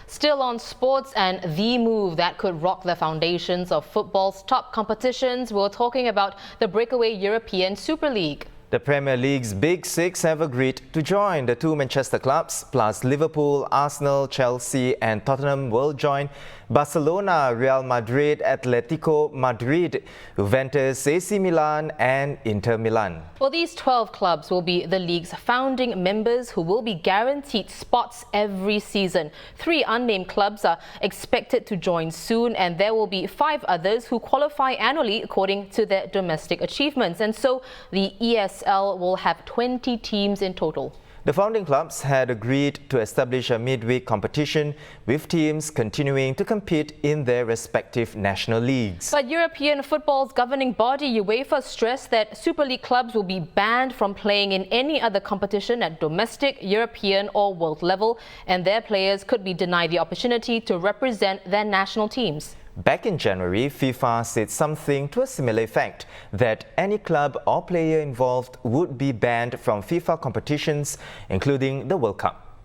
Still on sports and the move that could rock the foundations of football's top competitions, we're talking about the breakaway European Super League. The Premier League's Big Six have agreed to join. The two Manchester clubs, plus Liverpool, Arsenal, Chelsea and Tottenham will join Barcelona, Real Madrid, Atletico Madrid, Juventus, AC Milan and Inter Milan. Well, these 12 clubs will be the league's founding members who will be guaranteed spots every season. 3 unnamed clubs are expected to join soon, and there will be 5 others who qualify annually according to their domestic achievements. And so the ESL will have 20 teams in total. The founding clubs had agreed to establish a midweek competition with teams continuing to compete in their respective national leagues. But European football's governing body, UEFA, stressed that Super League clubs will be banned from playing in any other competition at domestic, European or world level, and their players could be denied the opportunity to represent their national teams. Back in January, FIFA said something to a similar effect, that any club or player involved would be banned from FIFA competitions, including the World Cup.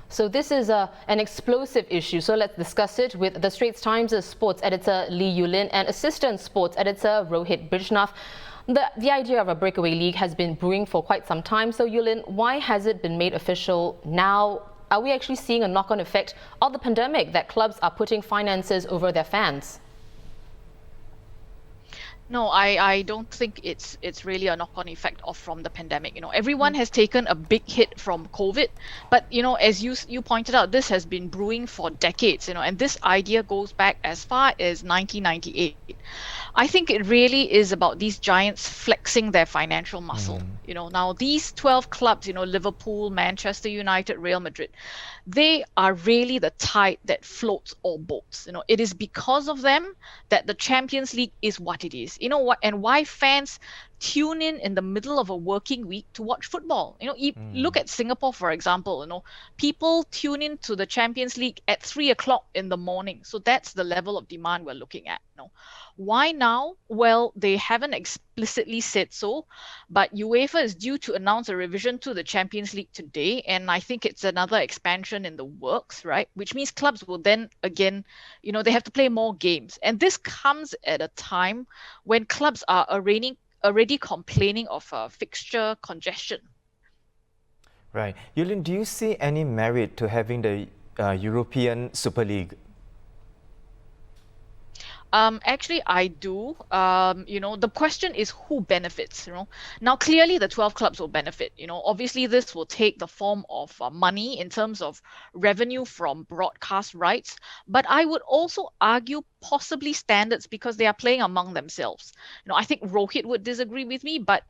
So this is an explosive issue. So let's discuss it with the Straits Times sports editor Lee Yulin and assistant sports editor Rohit Bijnath. The idea of a breakaway league has been brewing for quite some time. So Yulin, why has it been made official now? Are we actually seeing a knock-on effect of the pandemic that clubs are putting finances over their fans? No, I don't think it's really a knock-on effect from the pandemic. Everyone has taken a big hit from COVID, but as you pointed out, this has been brewing for decades. And this idea goes back as far as 1998. I think it really is about these giants flexing their financial muscle. Now these 12 clubs, Liverpool, Manchester United, Real Madrid, they are really the tide that floats all boats. It is because of them that the Champions League is what it is. And why fans tune in the middle of a working week to watch football. Look at Singapore, for example. People tune in to the Champions League at 3 o'clock in the morning. So that's the level of demand we're looking at. Why now? Well, they haven't explicitly said so, but UEFA is due to announce a revision to the Champions League today, and I think it's another expansion in the works, right? Which means clubs will then again, they have to play more games. And this comes at a time when clubs are already complaining of fixture congestion. Right. Yulin, do you see any merit to having the European Super League? Actually, I do. The question is who benefits. Now, clearly the 12 clubs will benefit. Obviously this will take the form of money in terms of revenue from broadcast rights. But I would also argue possibly standards, because they are playing among themselves. I think Rohit would disagree with me, but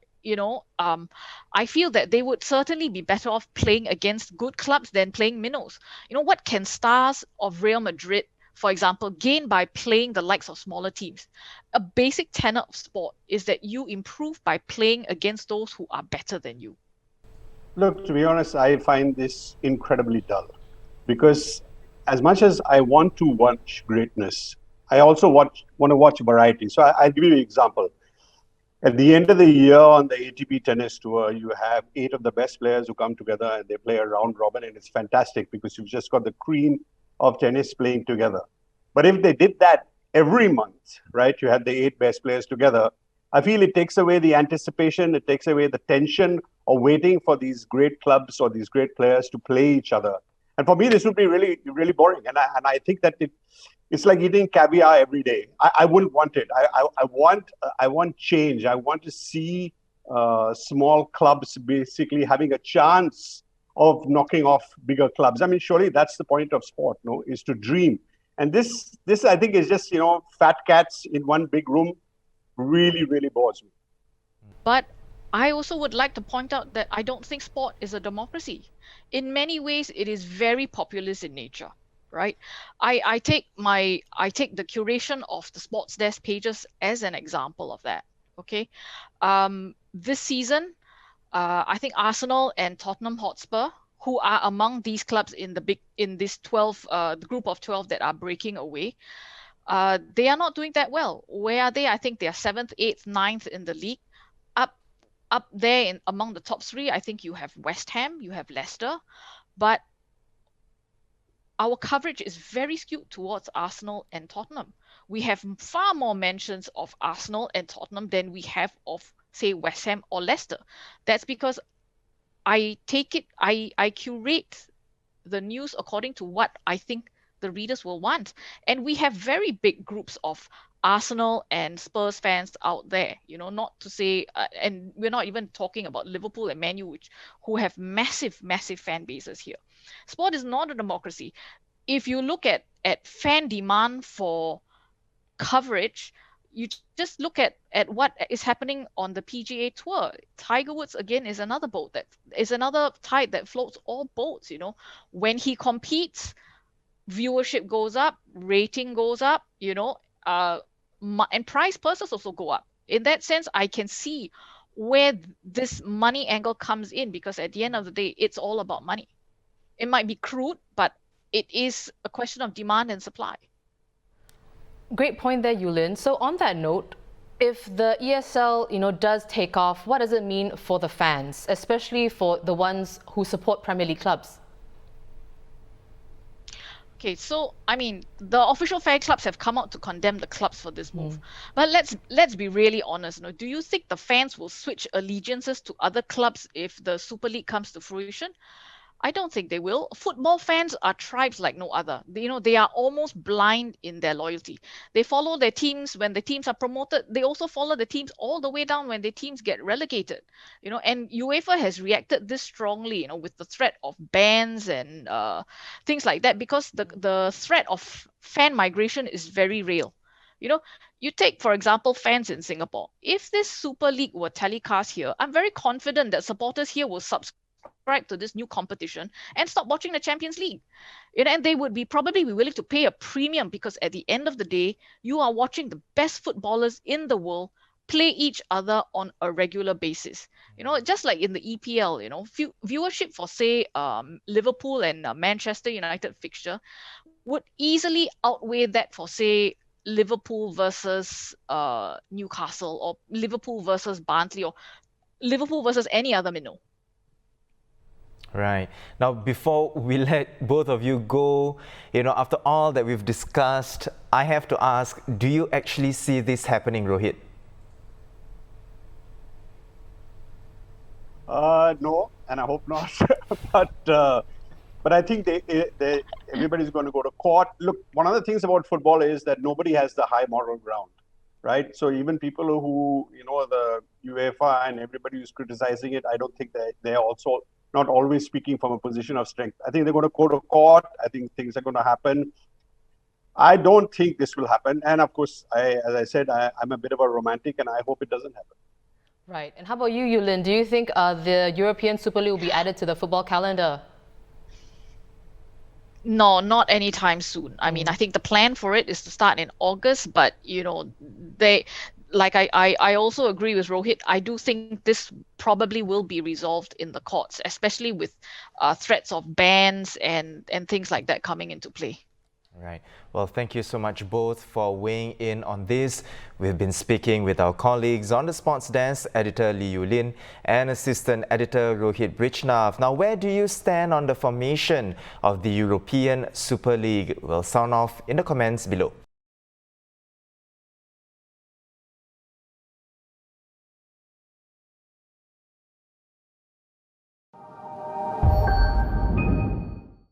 I feel that they would certainly be better off playing against good clubs than playing minnows. What can stars of Real Madrid, for example, gain by playing the likes of smaller teams? A basic tenet of sport is that you improve by playing against those who are better than you. Look, to be honest, I find this incredibly dull, because as much as I want to watch greatness, I also want to watch variety. So I'll give you an example. At the end of the year on the ATP tennis tour, you have 8 of the best players who come together and they play a round robin, and it's fantastic because you've just got the cream of tennis playing together. But if they did that every month, right, you had the 8 best players together, I feel it takes away the anticipation, it takes away the tension of waiting for these great clubs or these great players to play each other. And for me, this would be really, really boring. And I think that it's like eating caviar every day. I wouldn't want it. I want change. I want to see small clubs basically having a chance of knocking off bigger clubs. I mean, surely that's the point of sport, no, is to dream. And this I think is just, fat cats in one big room. Really, really bores me. But I also would like to point out that I don't think sport is a democracy. In many ways, it is very populist in nature, right? I take the curation of the sports desk pages as an example of that. Okay, this season, I think Arsenal and Tottenham Hotspur, who are among these clubs in this 12, the group of 12 that are breaking away, they are not doing that well. Where are they? I think they are 7th, 8th, 9th in the league. Up there among the top 3, I think you have West Ham, you have Leicester, but our coverage is very skewed towards Arsenal and Tottenham. We have far more mentions of Arsenal and Tottenham than we have of, say, West Ham or Leicester. That's because I curate the news according to what I think the readers will want. And we have very big groups of Arsenal and Spurs fans out there, not to say, and we're not even talking about Liverpool and Man U, who have massive, massive fan bases here. Sport is not a democracy. If you look at fan demand for coverage, you just look at what is happening on the PGA Tour. Tiger Woods again is another tide that floats all boats. When he competes, viewership goes up, rating goes up, and prize purses also go up. In that sense, I can see where this money angle comes in, because at the end of the day, it's all about money. It might be crude, but it is a question of demand and supply. Great point there, Yulin. So on that note, if the ESL, does take off, what does it mean for the fans, especially for the ones who support Premier League clubs? Okay, so the official fan clubs have come out to condemn the clubs for this move. But let's be really honest. Do you think the fans will switch allegiances to other clubs if the Super League comes to fruition? I don't think they will. Football fans are tribes like no other. They are almost blind in their loyalty. They follow their teams when the teams are promoted. They also follow the teams all the way down when the teams get relegated. And UEFA has reacted this strongly, with the threat of bans and things like that, because the threat of fan migration is very real. You take, for example, fans in Singapore. If this Super League were telecast here, I'm very confident that supporters here will subscribe to this new competition and stop watching the Champions League. And they would probably be willing to pay a premium, because at the end of the day, you are watching the best footballers in the world play each other on a regular basis. Just like in the EPL, viewership for, say, Liverpool and Manchester United fixture would easily outweigh that for, say, Liverpool versus Newcastle, or Liverpool versus Barnsley, or Liverpool versus any other minnow. Right. Now, before we let both of you go, after all that we've discussed, I have to ask, do you actually see this happening, Rohit? No, and I hope not. But I think everybody's going to go to court. Look, one of the things about football is that nobody has the high moral ground, right? So even people who, the UEFA and everybody who's criticizing it, I don't think they're also not always speaking from a position of strength. I think they're going to go to court. I think things are going to happen. I don't think this will happen. And of course, as I said, I'm a bit of a romantic, and I hope it doesn't happen. Right. And how about you, Yulin? Do you think the European Super League will be added to the football calendar? No, not anytime soon. I think the plan for it is to start in August, but I also agree with Rohit. I do think this probably will be resolved in the courts, especially with threats of bans and things like that coming into play. Right. Well, thank you so much both for weighing in on this. We've been speaking with our colleagues on the Sports Desk, Editor Lee Yulin and Assistant Editor Rohit Brijnav. Now, where do you stand on the formation of the European Super League? We'll sound off in the comments below.